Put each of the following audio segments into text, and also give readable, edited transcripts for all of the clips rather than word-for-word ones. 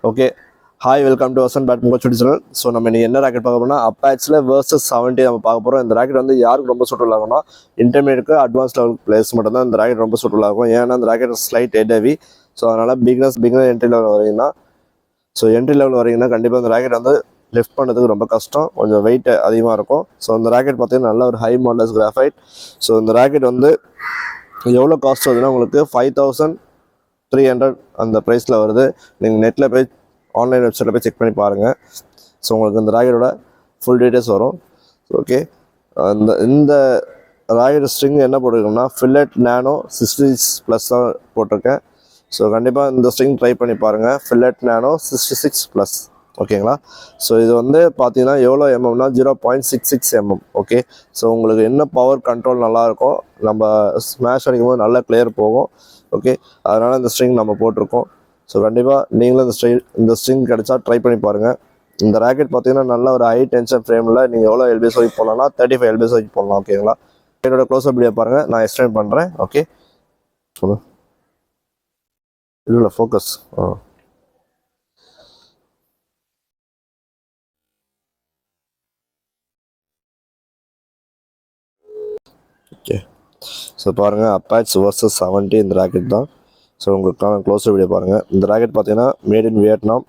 Okay hi welcome to Vasan bat coach channel. So நம்ம இன்னைக்கு என்ன ராக்கெட் பார்க்க போறோம்னா அப்பாச்சில் வர்சஸ் 70 நம்ம பார்க்க போகிறோம். இந்த ராக்கெட் வந்து யாருக்கு ரொம்ப சூட்டபிள் ஆகும்னா இன்டர்மீடியட்க்கு அட்வான்ஸ் லெவல் பிளேயர்ஸ் மட்டும் தான் இந்த ராக்கெட் ரொம்ப சூட்டபிள் ஆகும். ஏன்னா இந்த racket slight head heavy. So அதனால் பிகினர் என்ட்ரி லெவல் வரீங்கன்னா கண்டிப்பாக இந்த ராக்கெட் வந்து லிஃப்ட் பண்ணுறதுக்கு ரொம்ப கஷ்டம், கொஞ்சம் வெயிட் அதிகமாக இருக்கும். ஸோ இந்த ராக்கெட் பார்த்தீங்கன்னா நல்ல ஒரு ஹை மாடல்ஸ் கிராஃபைட். ஸோ இந்த ராக்கெட் வந்து எவ்வளோ காஸ்ட் வருதுன்னா உங்களுக்கு 5300 அந்த ப்ரைஸில் வருது. நீங்கள் நெட்டில் போய் ஆன்லைன் வெப்சைட்டில் போய் செக் பண்ணி பாருங்கள். ஸோ உங்களுக்கு இந்த ராக்கெட்டோட ஃபுல் டீட்டெயில்ஸ் வரும். ஓகே, இந்த ராக்கெட் ஸ்ட்ரிங் என்ன போட்டிருக்கோம்னா ஃபில்லட் நேனோ 66+ தான் போட்டிருக்கேன். ஸோ கண்டிப்பாக இந்த ஸ்ட்ரிங் ட்ரை பண்ணி பாருங்கள். Fillet nano 66+. ஓகேங்களா? ஸோ இது வந்து பார்த்தீங்கன்னா எவ்வளோ எம்எம்னா 0.66 mm. ஓகே, ஸோ உங்களுக்கு என்ன பவர் கண்ட்ரோல் நல்லாயிருக்கும், நம்ம ஸ்மாஷ் அடிக்கும் போது நல்லா கிளியர் போகும். ஓகே, அதனால் இந்த ஸ்ட்ரிங் நம்ம போட்டிருக்கோம். ஸோ கண்டிப்பாக நீங்களும் இந்த ஸ்ட்ரிங் கிடச்சா ட்ரை பண்ணி பாருங்கள். இந்த ராக்கெட் பார்த்தீங்கன்னா நல்ல ஒரு ஹை டென்ஷன் ஃப்ரேமில் நீங்கள் எவ்வளோ எல்பிஎஸ் வரைக்கும் போடலாம்னா 35 எல்பிஎஸ் வரைக்கும் போடலாம். ஓகேங்களா? என்னோட க்ளோஸ்அப் வீடியோ பாருங்கள், நான் எக்ஸ்பிளைன் பண்ணுறேன். ஓகே, இல்லை ஃபோக்கஸ். ஓகே, ஸோ பாருங்கள் அப்பாச் வர்சஸ் 70 இந்த ராக்கெட் தான். ஸோ உங்களுக்கான க்ளோஸ் வீடியோ பாருங்கள். இந்த ராக்கெட் பார்த்தீங்கன்னா மேட் இன் வியட்நாம்.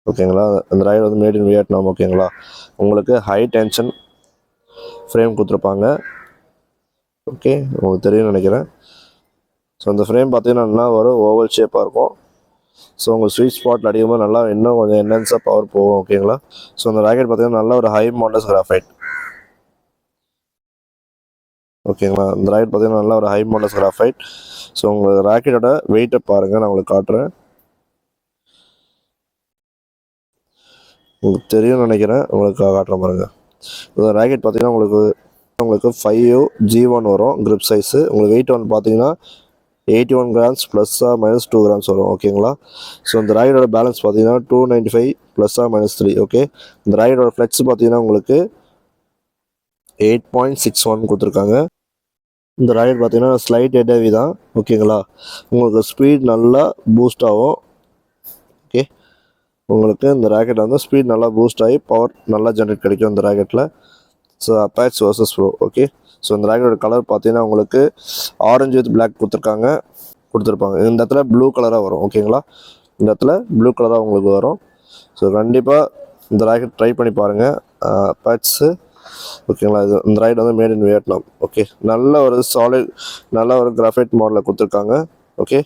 ஓகேங்களா? இந்த ராக்கெட் வந்து மேட் இன் வியட்நாம். ஓகேங்களா? உங்களுக்கு ஹை டென்ஷன் ஃப்ரேம் கொடுத்துருப்பாங்க. ஓகே, உங்களுக்கு தெரியும்னு நினைக்கிறேன். ஸோ இந்த ஃப்ரேம் பார்த்தீங்கன்னா நல்லா ஒரு ஓவல் ஷேப்பாக இருக்கும். ஸோ உங்கள் ஸ்வீட் ஸ்பாட்டில் அடிக்கும்போது நல்லா இன்னும் கொஞ்சம் என்ஹான்ஸாக பவர் போகும். ஓகேங்களா? ஸோ இந்த ராக்கெட் பார்த்தீங்கன்னா நல்ல ஒரு ஹை மாடல்ஸ் கிராஃபைட். ஓகேங்களா? இந்த ராக்கெட் பார்த்தீங்கன்னா நல்லா ஒரு ஹை மாடல்ஸ் கிராஃபைட். ஸோ உங்கள் ராக்கெட்டோட வெயிட்டை பாருங்கள், நான் உங்களுக்கு காட்டுறேன். உங்களுக்கு தெரியும்னு நினைக்கிறேன், உங்களுக்கு காட்டுறேன் பாருங்கள். இந்த ராக்கெட் பார்த்தீங்கன்னா உங்களுக்கு 5G1 வரும் கிரிப் சைஸு. உங்களுக்கு வெயிட் வந்து பார்த்தீங்கன்னா 81 grams +- 2 grams வரும். ஓகேங்களா? ஸோ இந்த ராக்கெட்டோட பேலன்ஸ் பார்த்தீங்கன்னா 295 +- 3. ஓகே, இந்த ராக்கெட்டோட ஃப்ளெக்ஸ் பார்த்தீங்கன்னா உங்களுக்கு 8.61 கொடுத்துருக்காங்க. இந்த ராக்கெட் பார்த்தீங்கன்னா ஸ்லைட் ஹெட் ஹெவி தான். ஓகேங்களா? உங்களுக்கு ஸ்பீட் நல்லா பூஸ்ட் ஆகும். ஓகே, உங்களுக்கு இந்த ராக்கெட் வந்து ஸ்பீட் நல்லா பூஸ்ட் ஆகி பவர் நல்லா ஜென்ரேட் கிடைக்கும் இந்த ராக்கெட்டில். So Apache versus pro. Okay, so இந்த ராக்கெட்டோட கலர் பார்த்தீங்கன்னா உங்களுக்கு ஆரஞ்சு வித் பிளாக் கொடுத்துருப்பாங்க. இந்த இடத்துல ப்ளூ கலராக வரும். ஓகேங்களா? இந்த இடத்துல ப்ளூ கலராக உங்களுக்கு வரும். ஸோ கண்டிப்பாக இந்த ராக்கெட் ட்ரை பண்ணி பாருங்கள். அப்பாச்சு. ஓகேங்களா? இந்த ராக்கெட் வந்து மேட் இன் வியட்நாம். ஓகே, நல்ல ஒரு கிராஃபைட் மாடலில் கொடுத்துருக்காங்க. ஓகே,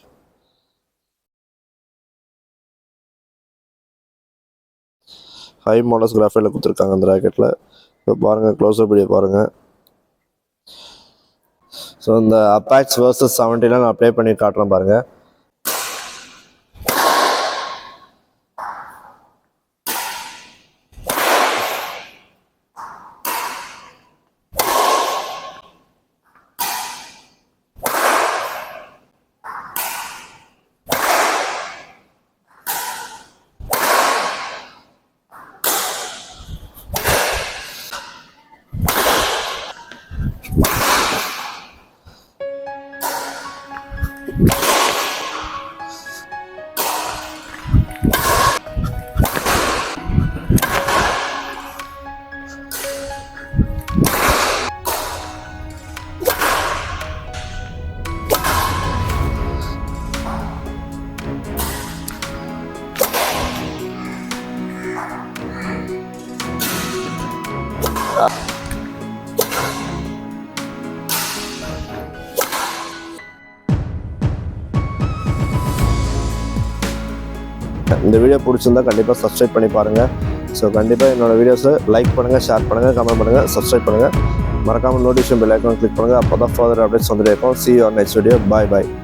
ஹை மாடல்ஸ் கிராஃபைட்டில் கொடுத்துருக்காங்க இந்த ராக்கெட்டில். இப்போ பாருங்கள், க்ளோஸ்அப் வீடியோ பாருங்கள். ஸோ இந்த அப்பாச் வர்சஸ் 70 நான் ப்ளே பண்ணி காட்டுறேன் பாருங்கள். இந்த வீடியோ பிடிச்சிருந்தா கண்டிப்பாக சப்ஸ்கிரைப் பண்ணி பாருங்கள். ஸோ கண்டிப்பாக என்னோடய வீடியோஸை லைக் பண்ணுங்கள், ஷேர் பண்ணுங்கள், கமெண்ட் பண்ணுங்கள், சப்ஸ்கிரைப் பண்ணுங்கள். மறக்காமல் நோட்டிஃபிகேஷன் பெல் ஐக்கான் கிளிக் பண்ணுங்கள். அப்போ தான் ஃபர்தர் அப்டேட்ஸ் வந்துட்டே இருக்கும். See you on next video. Bye.